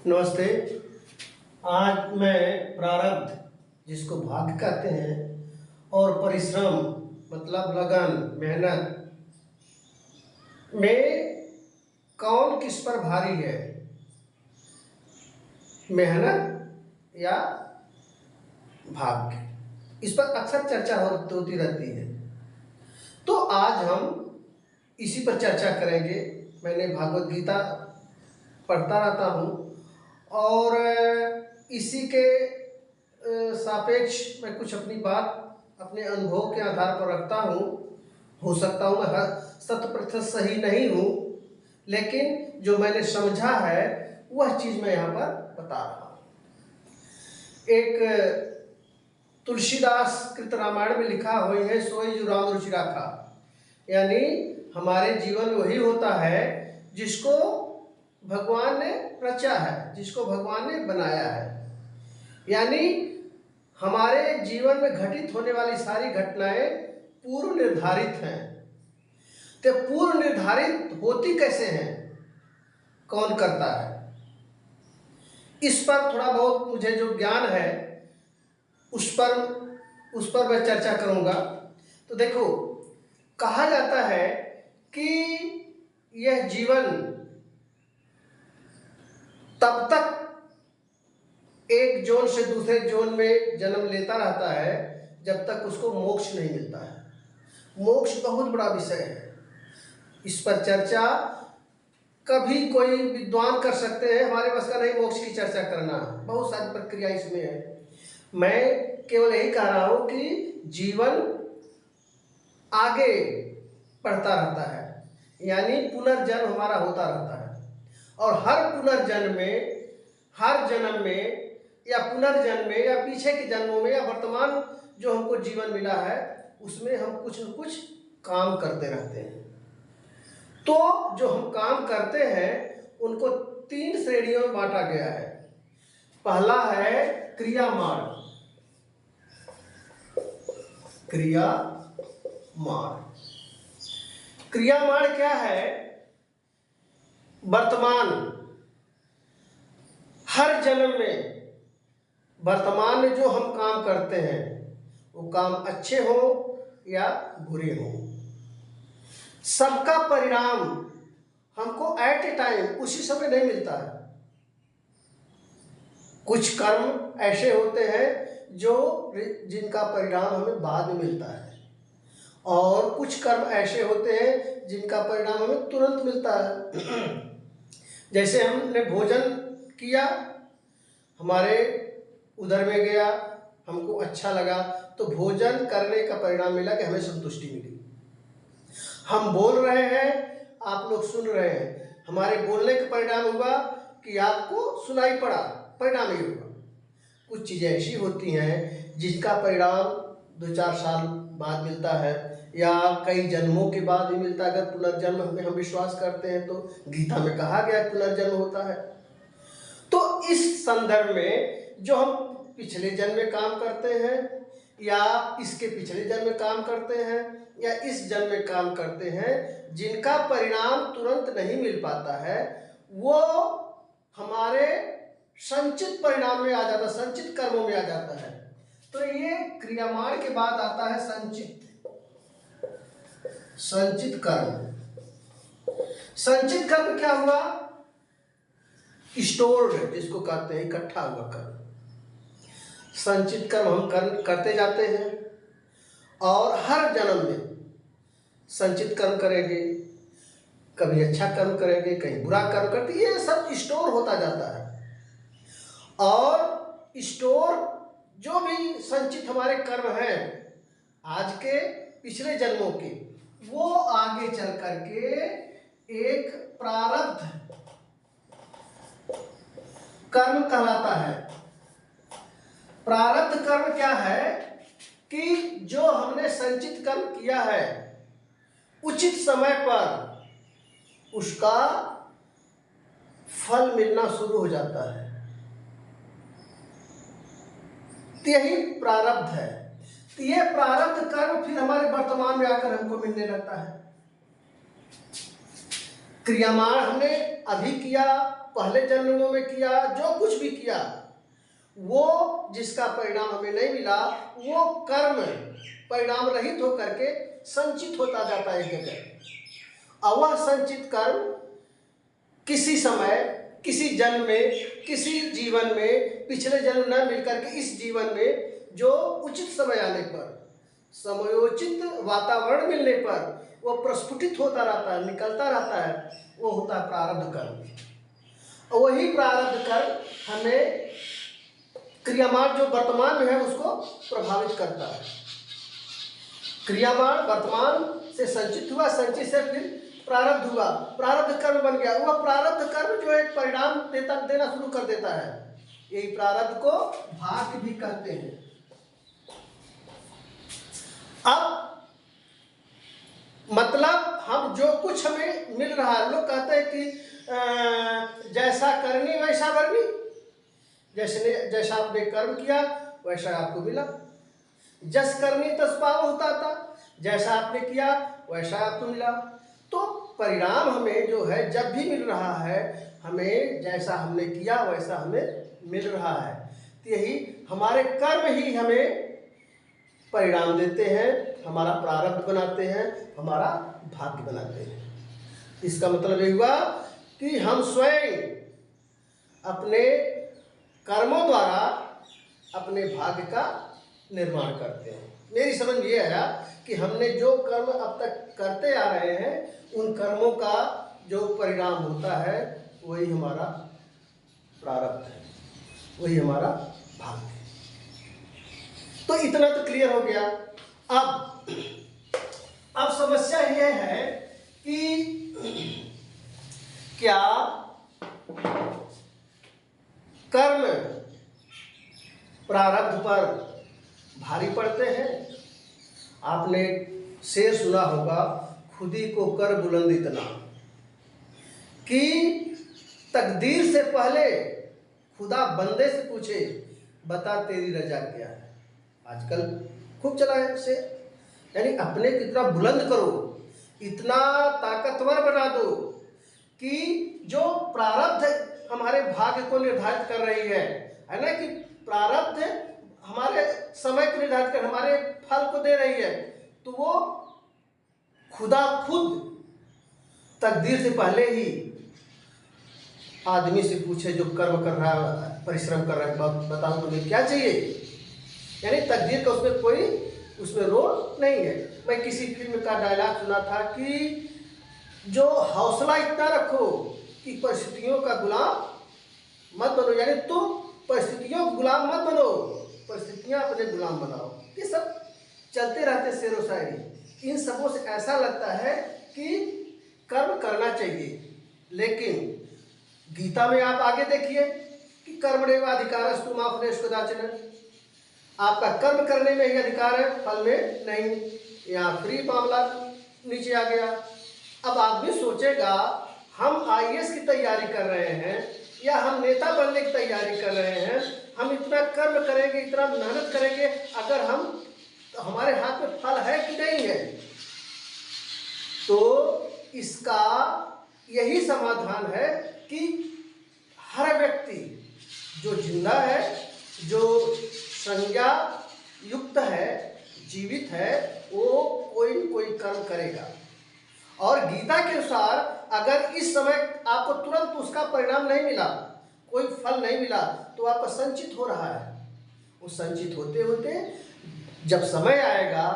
नमस्ते। आज मैं प्रारब्ध, जिसको भाग्य कहते हैं, और परिश्रम मतलब लगन मेहनत में कौन किस पर भारी है, मेहनत या भाग्य, इस पर अक्सर चर्चा होती रहती है। तो आज हम इसी पर चर्चा करेंगे। मैंने भागवत गीता पढ़ता रहता हूँ और इसी के सापेक्ष मैं कुछ अपनी बात अपने अनुभव के आधार पर रखता हूँ। हो सकता हूँ मैं 100% सही नहीं हूँ, लेकिन जो मैंने समझा है वह चीज़ मैं यहाँ पर बता रहा हूँ। एक तुलसीदास कृत रामायण में लिखा हुई है, सोई जो राम रुचि राखा, यानी हमारे जीवन वही होता है जिसको भगवान ने रचा है, जिसको भगवान ने बनाया है। यानी हमारे जीवन में घटित होने वाली सारी घटनाएं पूर्व निर्धारित हैं। तो पूर्व निर्धारित होती कैसे हैं, कौन करता है, इस पर थोड़ा बहुत मुझे जो ज्ञान है उस पर मैं चर्चा करूंगा। तो देखो, कहा जाता है कि यह जीवन तब तक एक जोन से दूसरे जोन में जन्म लेता रहता है जब तक उसको मोक्ष नहीं मिलता है। मोक्ष बहुत बड़ा विषय है, इस पर चर्चा कभी कोई विद्वान कर सकते हैं, हमारे बस का नहीं मोक्ष की चर्चा करना। बहुत सारी प्रक्रिया इसमें है। मैं केवल यही कह रहा हूं कि जीवन आगे बढ़ता रहता है, यानी पुनर्जन्म हमारा होता रहता है, और हर पुनर्जन्म में, हर जन्म में या पुनर्जन्म में या पीछे के जन्मों में या वर्तमान जो हमको जीवन मिला है उसमें हम कुछ न कुछ काम करते रहते हैं। तो जो हम काम करते हैं उनको 3 श्रेणियों में बांटा गया है। पहला है क्रियामाण। क्रियामाण क्या है? वर्तमान, हर जन्म में वर्तमान में जो हम काम करते हैं वो काम अच्छे हो या बुरे हो, सबका परिणाम हमको एट ए टाइम उसी समय नहीं मिलता है। कुछ कर्म ऐसे होते हैं जिनका परिणाम हमें बाद में मिलता है, और कुछ कर्म ऐसे होते हैं जिनका परिणाम हमें तुरंत मिलता है। जैसे हमने भोजन किया, हमारे उधर में गया, हमको अच्छा लगा, तो भोजन करने का परिणाम मिला कि हमें संतुष्टि मिली। हम बोल रहे हैं, आप लोग सुन रहे हैं, हमारे बोलने का परिणाम हुआ कि आपको सुनाई पड़ा, परिणाम ही हुआ। कुछ चीज़ें ऐसी होती हैं जिनका परिणाम 2-4 साल बाद मिलता है या कई जन्मों के बाद भी मिलता है। अगर पुनर्जन्म में हम विश्वास करते हैं तो गीता में कहा गया पुनर्जन्म होता है। तो इस संदर्भ में जो हम पिछले जन्म में काम करते हैं या इसके पिछले जन्म में काम करते हैं या इस जन्म में काम करते हैं, जिनका परिणाम तुरंत नहीं मिल पाता है, वो हमारे संचित परिणाम में आ जाता है, संचित कर्मों में आ जाता है। तो ये क्रियामाण के बाद आता है संचित कर्म। संचित कर्म क्या हुआ? स्टोर्ड, जिसको कहते हैं इकट्ठा हुआ कर्म। संचित कर्म हम करते जाते हैं और हर जन्म में संचित कर्म करेंगे, कभी अच्छा कर्म करेंगे, कहीं बुरा कर्म करते, ये सब स्टोर होता जाता है। और स्टोर जो भी संचित हमारे कर्म हैं आज के पिछले जन्मों के, वो आगे चल करके एक प्रारब्ध कर्म कहलाता है। प्रारब्ध कर्म क्या है कि जो हमने संचित कर्म किया है उचित समय पर उसका फल मिलना शुरू हो जाता है, यही प्रारब्ध है। तो ये प्रारब्ध कर्म फिर हमारे वर्तमान में आकर हमको मिलने लगता है। क्रियामाण हमने अभी किया, पहले जन्मों में किया, जो कुछ भी किया, वो जिसका परिणाम हमें नहीं मिला, वो कर्म परिणाम रहित होकर के संचित होता जाता है एक जगह। और वह संचित कर्म किसी समय, किसी जन्म में, किसी जीवन में, पिछले जन्म न मिलकर के इस जीवन में जो उचित समय आने पर, समयोचित वातावरण मिलने पर वो प्रस्फुटित होता रहता है, निकलता रहता है, वो होता है प्रारब्ध कर्म। और वही प्रारब्ध कर्म हमें क्रियामाण जो वर्तमान में है उसको प्रभावित करता है। क्रियामाण वर्तमान से संचित हुआ, संचित से फिर प्रारब्ध हुआ, प्रारब्ध कर्म बन गया। वह प्रारब्ध कर्म जो एक परिणाम देना शुरू कर देता है। यही प्रारब्ध को भाग्य भी कहते हैं। अब मतलब हम जो कुछ हमें मिल रहा है, लोग कहते हैं कि जैसा करनी वैसा भरनी, जैसा आपने कर्म किया वैसा आपको मिला। जस करनी तस पाव होता था, जैसा आपने किया वैसा आपको मिला। तो परिणाम हमें जो है जब भी मिल रहा है, हमें जैसा हमने किया वैसा हमें मिल रहा है। तो यही हमारे कर्म ही हमें परिणाम देते हैं, हमारा प्रारब्ध बनाते हैं, हमारा भाग्य बनाते हैं। इसका मतलब ये हुआ कि हम स्वयं अपने कर्मों द्वारा अपने भाग्य का निर्माण करते हैं। मेरी समझ ये आया कि हमने जो कर्म अब तक करते आ रहे हैं, उन कर्मों का जो परिणाम होता है वही हमारा प्रारब्ध है, वही हमारा भाग्य है। तो इतना तो क्लियर हो गया। अब समस्या यह है कि क्या कर्म प्रारब्ध पर भारी पड़ते हैं? आपने शेर सुना होगा, खुदी को कर बुलंद इतना, कि तकदीर से पहले खुदा बंदे से पूछे बता तेरी रजा क्या है। आजकल खूब चला है से, यानी अपने को इतना बुलंद करो, इतना ताकतवर बना दो कि जो प्रारब्ध हमारे भाग्य को निर्धारित कर रही है ना, कि प्रारब्ध हमारे समय को निर्धारित कर, हमारे फल को दे रही है, तो वो खुदा खुद तकदीर से पहले ही आदमी से पूछे जो कर्म कर रहा है, परिश्रम कर रहा है, बताओ तुम्हें क्या चाहिए। यानी तकदीर का उसमें रोल नहीं है। मैं किसी फिल्म का डायलॉग सुना था कि जो हौसला इतना रखो कि परिस्थितियों का गुलाम मत बनो, यानी तुम परिस्थितियों का गुलाम मत बनो, परिस्थितियां अपने गुलाम बनाओ। ये सब चलते रहते शेर व शायरी। इन सबों से ऐसा लगता है कि कर्म करना चाहिए, लेकिन गीता में आप आगे देखिए कि कर्मण्येवाधिकारस्तु मा फलेषु कदाचन, आपका कर्म करने में ही अधिकार है, फल में नहीं। यहाँ फ्री मामला नीचे आ गया। अब आदमी सोचेगा हम IAS की तैयारी कर रहे हैं या हम नेता बनने की तैयारी कर रहे हैं, हम इतना कर्म करेंगे, इतना मेहनत करेंगे, अगर हमारे हाथ में फल है कि नहीं है। तो इसका यही समाधान है कि हर व्यक्ति जो जिंदा है, जो संज्ञा युक्त है, जीवित है, वो कोई न कोई कर्म करेगा। और गीता के अनुसार अगर इस समय आपको तुरंत उसका परिणाम नहीं मिला, कोई फल नहीं मिला, तो आपका संचित हो रहा है। वो संचित होते होते जब समय आएगा,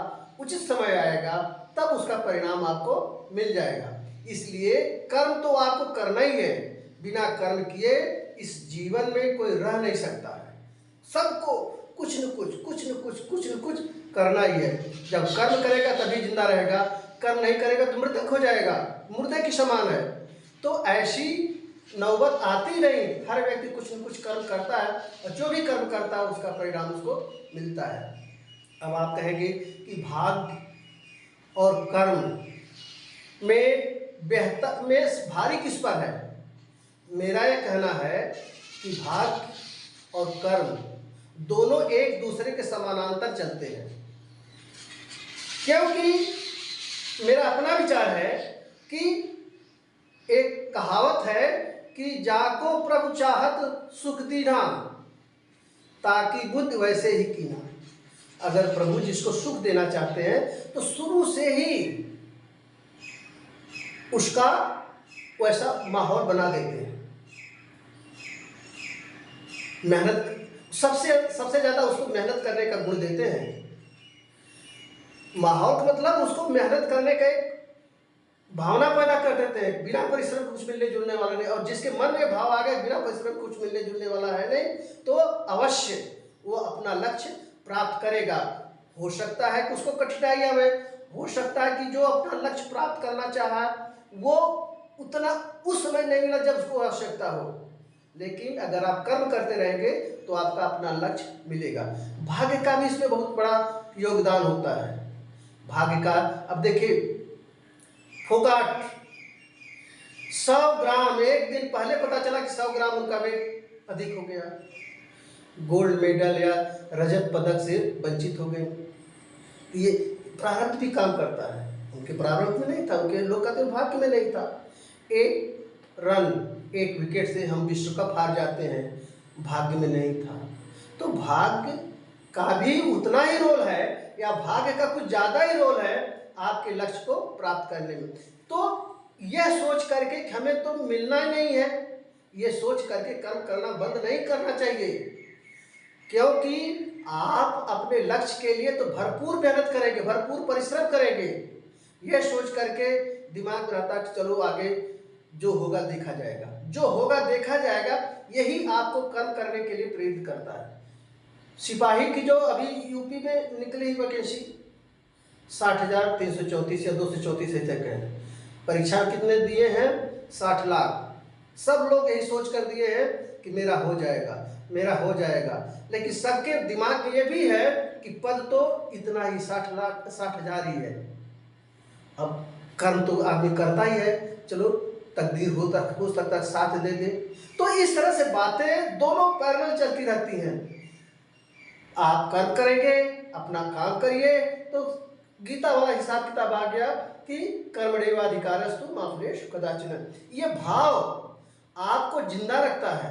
उचित समय आएगा, तब उसका परिणाम आपको मिल जाएगा। इसलिए कर्म तो आपको करना ही है। बिना कर्म किए इस जीवन में कोई रह नहीं सकता है। सबको कुछ न कुछ करना ही है। जब कर्म करेगा तभी जिंदा रहेगा, कर्म नहीं करेगा तो मृतक हो जाएगा, मुर्दे की समान है। तो ऐसी नौबत आती नहीं, हर व्यक्ति कुछ न कुछ कर्म करता है, और जो भी कर्म करता है उसका परिणाम उसको मिलता है। अब आप कहेंगे कि भाग्य और कर्म में बेहतर में भारी किस पर है? मेरा यह कहना है कि भाग्य और कर्म दोनों एक दूसरे के समानांतर चलते हैं। क्योंकि मेरा अपना विचार है कि एक कहावत है कि जाको प्रभु चाहत सुख दीना, ताकि बुद्ध वैसे ही कीना। अगर प्रभु जिसको सुख देना चाहते हैं तो शुरू से ही उसका वैसा माहौल बना देते हैं। मेहनत सबसे ज्यादा उसको मेहनत करने का गुण देते हैं। माहौल का मतलब उसको मेहनत करने का एक भावना पैदा कर देते हैं। बिना परिश्रम कुछ मिलने जुलने वाला नहीं, और जिसके मन में भाव आ गया बिना परिश्रम कुछ मिलने जुलने वाला है नहीं, तो अवश्य वो अपना लक्ष्य प्राप्त करेगा। हो सकता है कि उसको कठिनाइयां में, हो सकता है कि जो अपना लक्ष्य प्राप्त करना चाहा वो उतना उस समय नहीं मिला जब उसको आवश्यकता हो, लेकिन अगर आप कर्म करते रहेंगे तो आपका अपना लक्ष्य मिलेगा। भाग्य का भी इसमें बहुत बड़ा योगदान होता है। भाग्य का अब देखिए, फोगाट 100 ग्राम, एक दिन पहले पता चला कि 100 ग्राम उनका वेट अधिक हो गया, गोल्ड मेडल या रजत पदक से वंचित हो गए। ये प्रारब्ध भी काम करता है। उनके प्रारब्ध में नहीं था, उनके लोग कहते भाग्य में नहीं था। एक रन, एक विकेट से हम विश्व कप हार जाते हैं, भाग्य में नहीं था। तो भाग्य का भी उतना ही रोल है या भाग्य का कुछ ज़्यादा ही रोल है आपके लक्ष्य को प्राप्त करने में। तो यह सोच करके कि हमें तो मिलना ही नहीं है, यह सोच करके कर्म करना बंद नहीं करना चाहिए, क्योंकि आप अपने लक्ष्य के लिए तो भरपूर मेहनत करेंगे, भरपूर परिश्रम करेंगे। यह सोच करके दिमाग में रहता कि चलो आगे जो होगा देखा जाएगा, जो होगा देखा जाएगा, यही आपको कर्म करने के लिए प्रेरित करता है। सिपाही की जो अभी यूपी में निकली वैकेंसी 60,334 या 234 ऐसे हैं, परीक्षा कितने दिए हैं? 60 लाख। सब लोग यही सोच कर दिए हैं कि मेरा हो जाएगा, मेरा हो जाएगा, लेकिन सबके दिमाग में ये भी है कि पद तो इतना ही 60,000 ही है। अब कर्म तो आदमी करता ही है, चलो तकदीर हो सकता है साथ दे दे। तो इस तरह से बातें दोनों पैरेलल चलती रहती हैं। आप कर्म करेंगे, अपना काम करिए, तो गीता वाला हिसाब किताब आ गया कि कर्मण्येवाधिकारस्तु मा फलेषु कदाचन। ये भाव आपको जिंदा रखता है।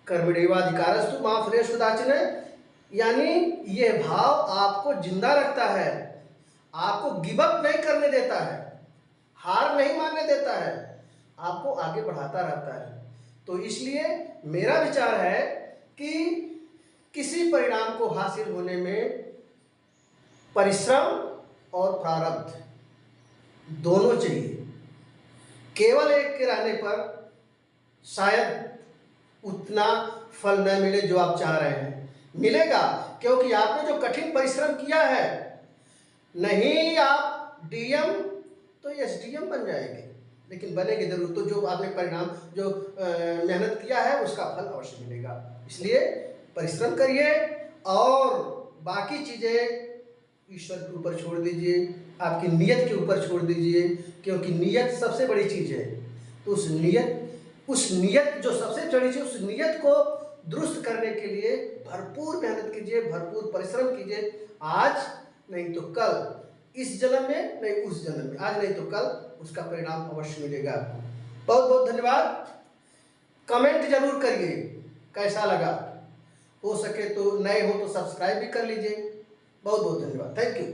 कर्मण्येवाधिकारस्तु मा फलेषु कदाचन, यानी ये भाव आपको जिंदा रखता है, आपको गिव अप नहीं करने देता है, हार नहीं मानने देता है, आपको आगे बढ़ाता रहता है। तो इसलिए मेरा विचार है कि किसी परिणाम को हासिल होने में परिश्रम और प्रारब्ध दोनों चाहिए। केवल एक के रहने पर शायद उतना फल न मिले जो आप चाह रहे हैं। मिलेगा, क्योंकि आपने जो कठिन परिश्रम किया है, नहीं आप डीएम तो एसडीएम बन जाएंगे, लेकिन बनेंगे जरूर। तो जो आपने परिणाम, जो मेहनत किया है, उसका फल अवश्य मिलेगा। इसलिए परिश्रम करिए और बाकी चीज़ें ईश्वर के ऊपर छोड़ दीजिए, आपकी नीयत के ऊपर छोड़ दीजिए, क्योंकि नीयत सबसे बड़ी चीज़ है। तो उस नीयत जो सबसे बड़ी चीज़, उस नीयत को दुरुस्त करने के लिए भरपूर मेहनत कीजिए, भरपूर परिश्रम कीजिए। आज नहीं तो कल, इस जन्म में नहीं उस जन्म में, आज नहीं तो कल उसका परिणाम अवश्य मिलेगा। बहुत बहुत धन्यवाद। कमेंट जरूर करिए कैसा लगा। हो सके तो नए हो तो सब्सक्राइब भी कर लीजिए। बहुत बहुत धन्यवाद। Thank you.